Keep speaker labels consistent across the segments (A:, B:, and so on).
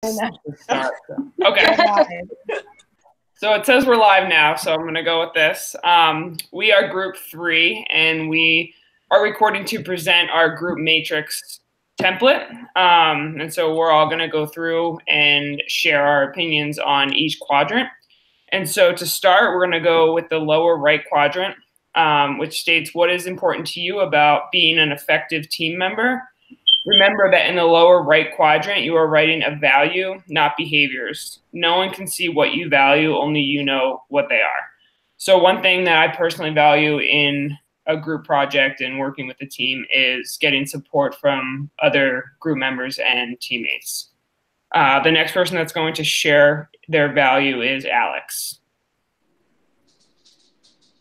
A: Start. Okay. So it says we're live now, so I'm going to go with this. We are group 3, and we are recording to present our group matrix template. And so we're all going to go through and share our opinions on each quadrant. And so to start, we're going to go with the lower right quadrant, which states what is important to you about being an effective team member. Remember that in the lower right quadrant, you are writing a value, not behaviors. No one can see what you value, only you know what they are. So one thing that I personally value in a group project and working with the team is getting support from other group members and teammates. The next person that's going to share their value is Alex.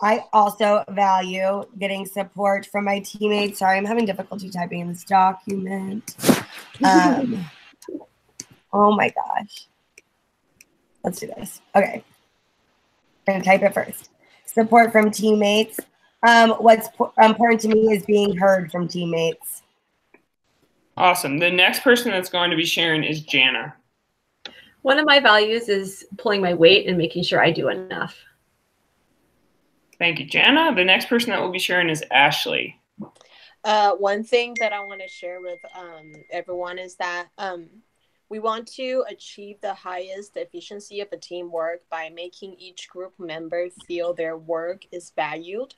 B: I also value getting support from my teammates. Sorry, I'm having difficulty typing in this document. Oh my gosh. Let's do this. Okay. I'm going to type it first. Support from teammates. What's important to me is being heard from teammates.
A: Awesome. The next person that's going to be sharing is Jana.
C: One of my values is pulling my weight and making sure I do enough.
A: Thank you, Jana. The next person that will be sharing is Ashley.
D: One thing that I want to share with everyone is that we want to achieve the highest efficiency of the teamwork by making each group member feel their work is valued.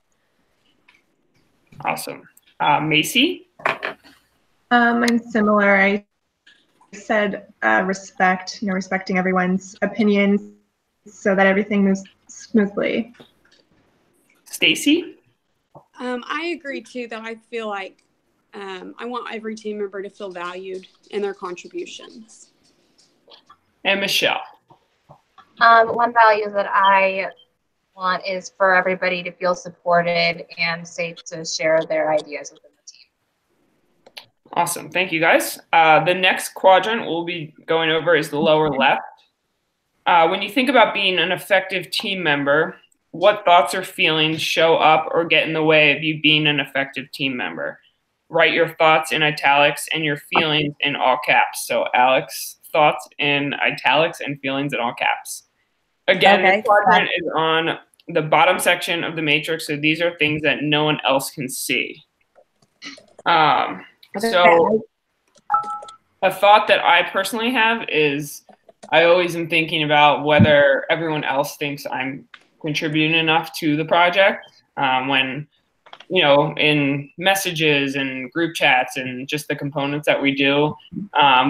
A: Awesome. Macy?
E: Mine's similar. I said respect, respecting everyone's opinions so that everything moves smoothly.
A: Stacy?
F: I agree too that I feel like I want every team member to feel valued in their contributions.
A: And Michelle?
G: One value that I want is for everybody to feel supported and safe to share their ideas within the team.
A: Awesome. Thank you, guys. The next quadrant we'll be going over is the lower left. When you think about being an effective team member, what thoughts or feelings show up or get in the way of you being an effective team member? Write your thoughts in italics and your feelings in all caps. So Alex, thoughts in italics and feelings in all caps. Again, this quadrant is on the bottom section of the matrix, so these are things that no one else can see. So a thought that I personally have is I always am thinking about whether everyone else thinks I'm contributing enough to the project when, in messages and group chats and just the components that we do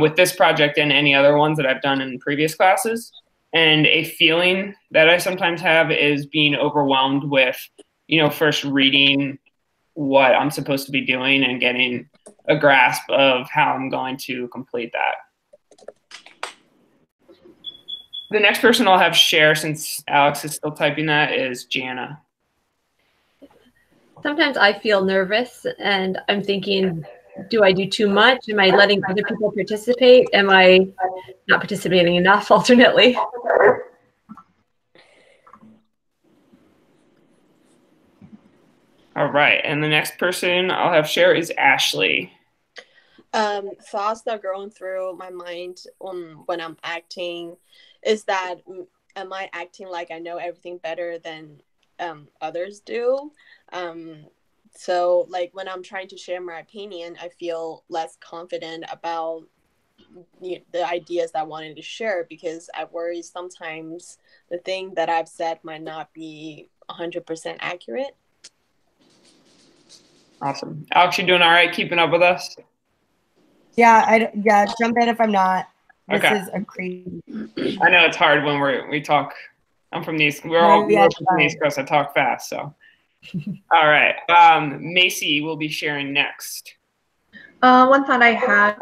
A: with this project and any other ones that I've done in previous classes. And a feeling that I sometimes have is being overwhelmed with, first reading what I'm supposed to be doing and getting a grasp of how I'm going to complete that. The next person I'll have share, since Alex is still typing that, is Jana.
C: Sometimes I feel nervous and I'm thinking, do I do too much? Am I letting other people participate? Am I not participating enough alternately?
A: All right. And the next person I'll have share is Ashley.
D: Thoughts that are going through my mind when I'm acting is that, am I acting like I know everything better than others do? So like when I'm trying to share my opinion, I feel less confident about the ideas that I wanted to share because I worry sometimes the thing that I've said might not be 100% accurate.
A: Awesome. Alex, you doing all right keeping up with us?
B: Yeah, jump in if I'm not. This
A: Okay.
B: is a crazy.
A: I know it's hard when we talk. I'm from the East. We're all from the East Coast. I talk fast, so. All right. Macy will be sharing next.
E: One thought I have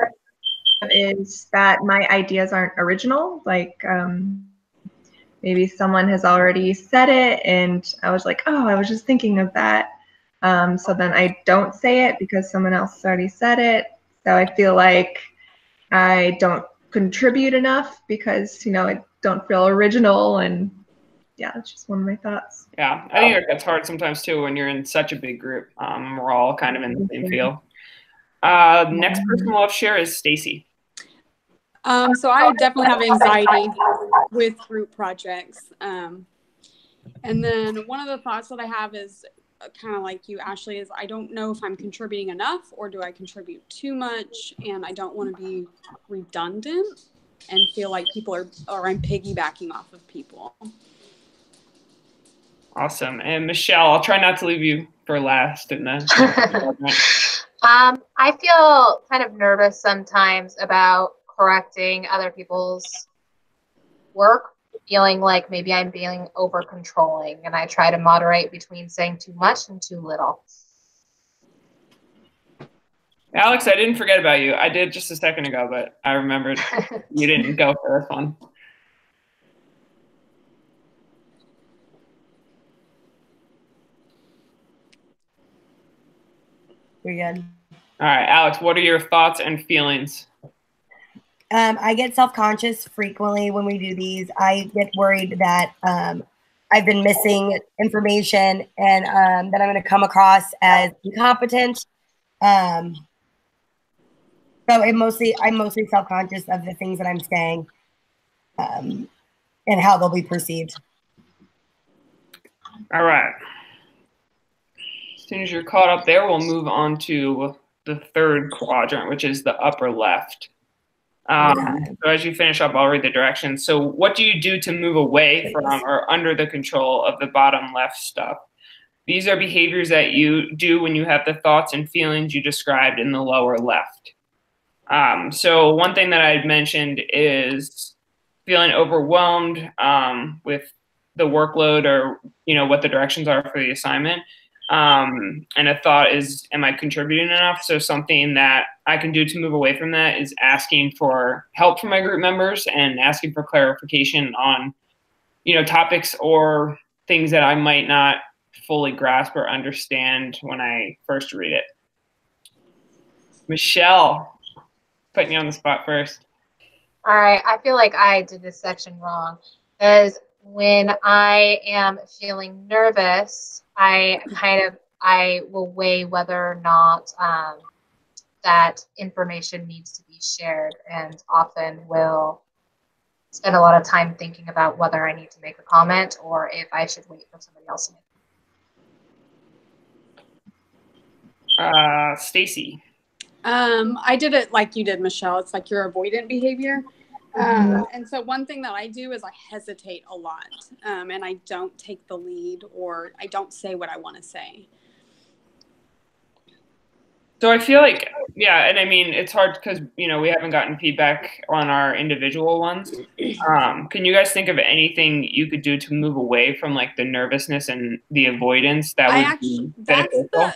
E: is that my ideas aren't original. Like maybe someone has already said it, and I was like, oh, I was just thinking of that. So then I don't say it because someone else already said it. So I feel like I don't contribute enough because, I don't feel original. And yeah, that's just one of my thoughts.
A: Yeah, I think that's hard sometimes too when you're in such a big group. We're all kind of in the same field. Next person we'll have share is Stacy.
F: So I definitely have anxiety with group projects. And then one of the thoughts that I have is kind of like you, Ashley, is I don't know if I'm contributing enough or do I contribute too much, and I don't want to be redundant and feel like people are, or I'm piggybacking off of people.
A: Awesome. And Michelle, I'll try not to leave you for last in the
G: I feel kind of nervous sometimes about correcting other people's work, feeling like maybe I'm being over controlling, and I try to moderate between saying too much and too little.
A: Alex, I didn't forget about you. I did just a second ago, but I remembered you didn't go for this one.
B: We're good.
A: All right, Alex, what are your thoughts and feelings?
B: I get self-conscious frequently when we do these. I get worried that I've been missing information and that I'm going to come across as incompetent. So I'm mostly self-conscious of the things that I'm saying and how they'll be perceived.
A: All right. As soon as you're caught up there, we'll move on to the third quadrant, which is the upper left. So as you finish up, I'll read the directions. So what do you do to move away from or under the control of the bottom left stuff? These are behaviors that you do when you have the thoughts and feelings you described in the lower left. So one thing that I had mentioned is feeling overwhelmed with the workload or, you know, what the directions are for the assignment. And a thought is, am I contributing enough? So something that I can do to move away from that is asking for help from my group members and asking for clarification on, you know, topics or things that I might not fully grasp or understand when I first read it. Michelle, putting you on the spot first.
G: All right, I feel like I did this section wrong, because when I am feeling nervous, I will weigh whether or not that information needs to be shared, and often will spend a lot of time thinking about whether I need to make a comment or if I should wait for somebody else to make
A: Stacy.
F: I did it like you did, Michelle. It's like your avoidant behavior. And so one thing that I do is I hesitate a lot, and I don't take the lead, or I don't say what I want to say.
A: So I feel like, yeah, and I mean, it's hard because, you know, we haven't gotten feedback on our individual ones. Can you guys think of anything you could do to move away from like the nervousness and the avoidance that would be beneficial?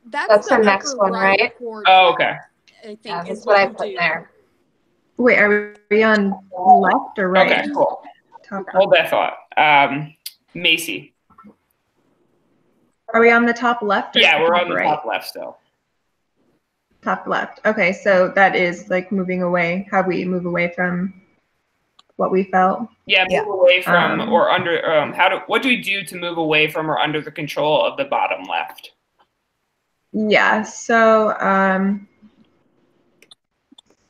G: That's the next one, right?
A: Oh, okay.
F: I think
G: Yeah,
F: is
G: that's what I
F: you
G: put
F: do.
G: there.
E: Wait, are we on left or right?
A: Okay, cool.
E: Top
A: Hold that thought. Macy.
E: Are we on the top left? Or
A: Yeah, we're on the
E: right?
A: top left still.
E: Top left. Okay, so that is like moving away, how we move away from what we felt.
A: Yeah, move away from or under. What do we do to move away from or under the control of the bottom left?
E: Yeah. So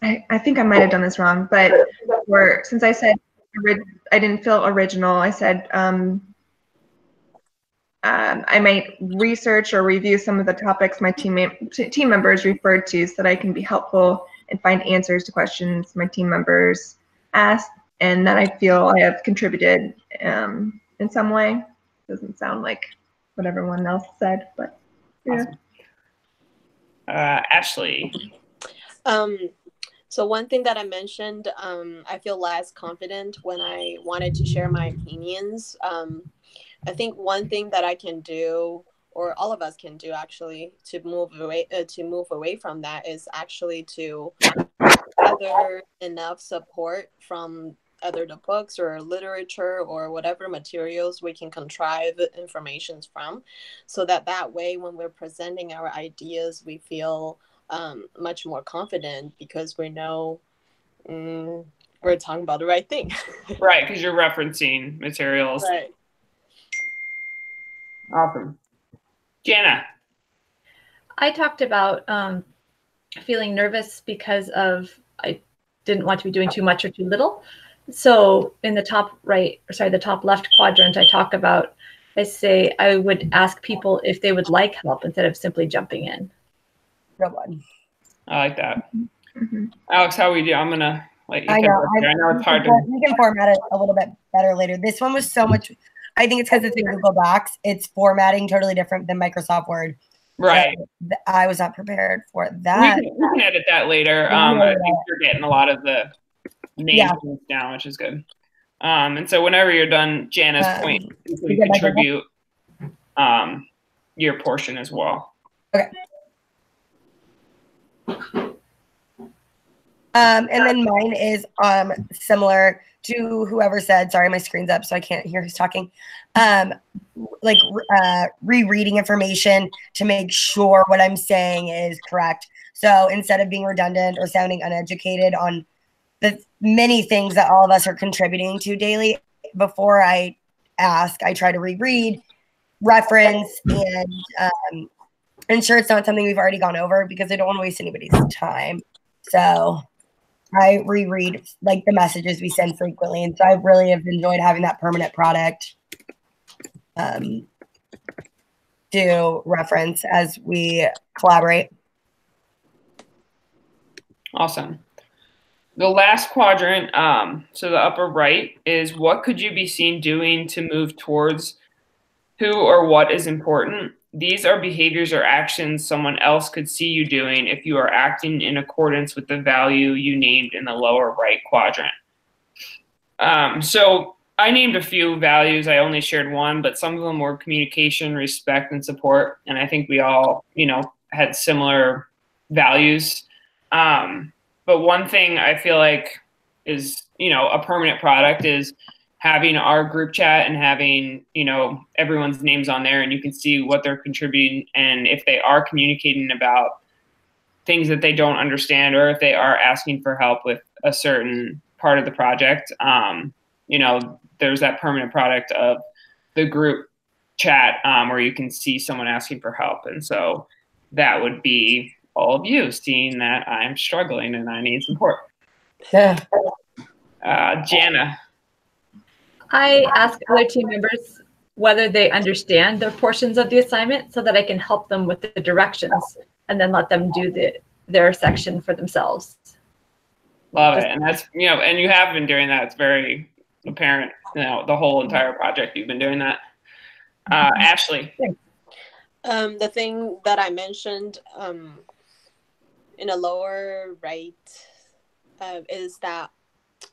E: I think I might have done this wrong, but since I said I didn't feel original, I said I might research or review some of the topics my team members referred to so that I can be helpful and find answers to questions my team members asked, and that I feel I have contributed in some way. Doesn't sound like what everyone else said, but yeah.
A: Awesome. Ashley.
D: So one thing that I mentioned, I feel less confident when I wanted to share my opinions. I think one thing that I can do, or all of us can do actually, to move away from that is actually to gather enough support from either the books or literature or whatever materials we can contrive information from, so that way when we're presenting our ideas, we feel much more confident because we know we're talking about the right thing.
A: Right, because you're referencing materials.
D: Right.
A: Awesome. Jana.
C: I talked about feeling nervous because of didn't want to be doing too much or too little. So in the top right, or sorry, the top left quadrant, I say I would ask people if they would like help instead of simply jumping in.
B: Good one.
A: I like that.
E: Mhm.
A: Alex, how we do? I'm gonna let you.
B: I know.
A: I know it's hard to.
B: We can format it a little bit better later. This one was so much. I think it's because it's in Google Docs. It's formatting totally different than Microsoft Word.
A: Right.
B: So I was not prepared for that.
A: We can edit that later. I think you're getting a lot of the names down, which is good. And so whenever you're done, Jana's point, you can contribute your portion as well.
B: Okay. And then mine is similar to whoever said, sorry, my screen's up, so I can't hear who's talking. Rereading information to make sure what I'm saying is correct. So instead of being redundant or sounding uneducated on the many things that all of us are contributing to daily, before I ask, I try to reread, reference, and ensure it's not something we've already gone over because I don't want to waste anybody's time. So I reread like the messages we send frequently. And so I really have enjoyed having that permanent product to reference as we collaborate.
A: Awesome. The last quadrant, so the upper right, is what could you be seen doing to move towards who or what is important? These are behaviors or actions someone else could see you doing if you are acting in accordance with the value you named in the lower right quadrant. So I named a few values. I only shared one, but some of them were communication, respect, and support. And I think we all, had similar values. But one thing I feel like is, a permanent product is having our group chat and having, everyone's names on there, and you can see what they're contributing. And if they are communicating about things that they don't understand, or if they are asking for help with a certain part of the project, there's that permanent product of the group chat where you can see someone asking for help. And so that would be all of you seeing that I'm struggling and I need support.
B: Yeah.
A: Jana.
C: I ask other team members whether they understand their portions of the assignment so that I can help them with the directions and then let them do their section for themselves.
A: Love it. And that's, and you have been doing that. It's very apparent, the whole entire project you've been doing that. Ashley.
D: The thing that I mentioned in the lower right is that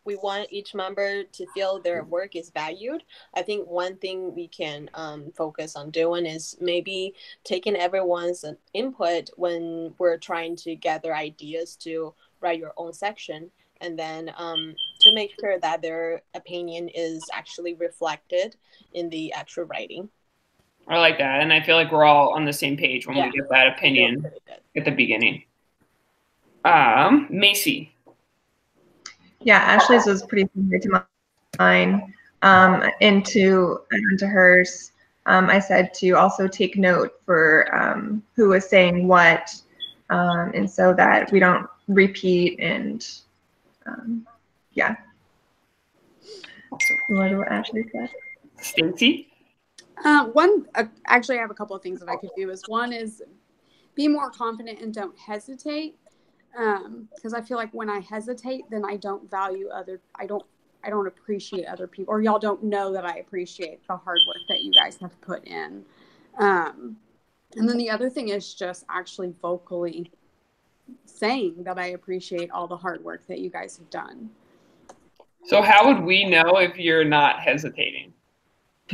D: we want each member to feel their work is valued. I think one thing we can focus on doing is maybe taking everyone's input when we're trying to gather ideas to write your own section, and then to make sure that their opinion is actually reflected in the actual writing.
A: I like that. And I feel like we're all on the same page when we get that opinion at the beginning. Macy.
E: Yeah, Ashley's was pretty similar to mine. And to hers, I said to also take note for who was saying what, and so that we don't repeat and yeah. What Ashley said.
A: Stacy?
F: Actually, I have a couple of things that I could do. One is be more confident and don't hesitate. Because I feel like when I hesitate, then I don't value I don't appreciate other people, or y'all don't know that I appreciate the hard work that you guys have put in. And then the other thing is just actually vocally saying that I appreciate all the hard work that you guys have done.
A: So how would we know if you're not hesitating?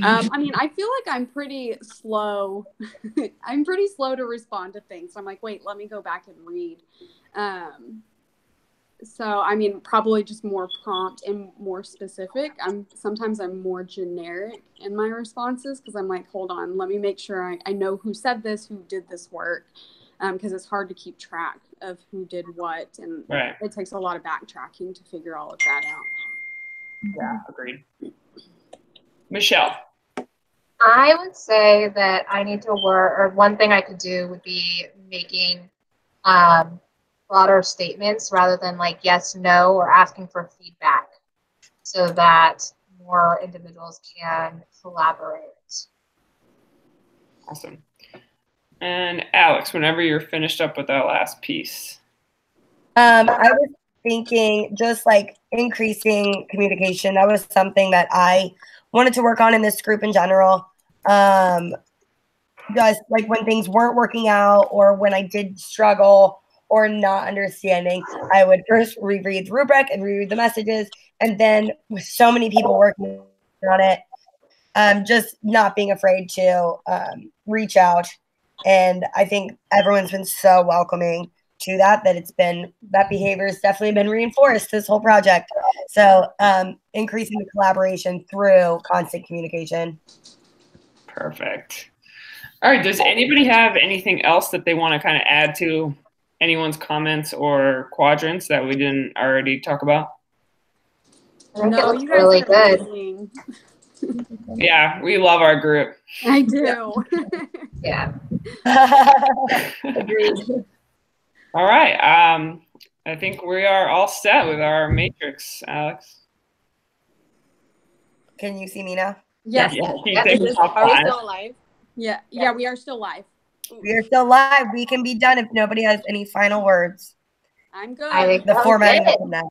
F: I mean, I feel like I'm pretty slow. I'm pretty slow to respond to things. So I'm like, wait, let me go back and read. So, I mean, probably just more prompt and more specific. Sometimes I'm more generic in my responses because I'm like, hold on, let me make sure I know who said this, who did this work, because it's hard to keep track of who did what, and it takes a lot of backtracking to figure all of that out.
A: Yeah, agreed. Michelle.
G: I would say that I need to work, or one thing I could do would be making broader statements rather than like yes, no, or asking for feedback so that more individuals can collaborate.
A: Awesome. And Alex, whenever you're finished up with that last piece.
B: I was thinking just like increasing communication. That was something that I wanted to work on in this group in general. Just like when things weren't working out or when I did struggle or not understanding, I would first reread the rubric and reread the messages. And then with so many people working on it, just not being afraid to reach out. And I think everyone's been so welcoming to that it's been, that behavior has definitely been reinforced this whole project. So increasing the collaboration through constant communication.
A: Perfect. All right. Does anybody have anything else that they want to kind of add to anyone's comments or quadrants that we didn't already talk about?
G: I think it
F: No,
G: looks
F: you guys
G: really
F: are
G: good.
F: amazing.
A: Yeah, we love our group.
F: I do.
G: Yeah.
C: Agreed.
A: All right. I think we are all set with our matrix, Alex.
B: Can you see me now?
F: Yes.
A: Yeah.
G: Yeah.
A: Take the top
D: Are we
A: five.
D: still alive?
F: Yeah. Yeah. We are still live.
B: We are still live. We can be done if nobody has any final words.
F: I'm good.
G: I think
B: The
G: that was
B: formatting
G: good.
B: of that.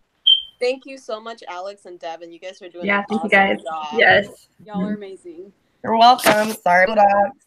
D: Thank you so much, Alex and Devin. You guys are doing
E: Yeah,
D: an
E: thank you,
D: awesome
E: guys.
D: job.
C: Yes.
F: Y'all are amazing.
B: You're welcome. Sorry, Bulldogs.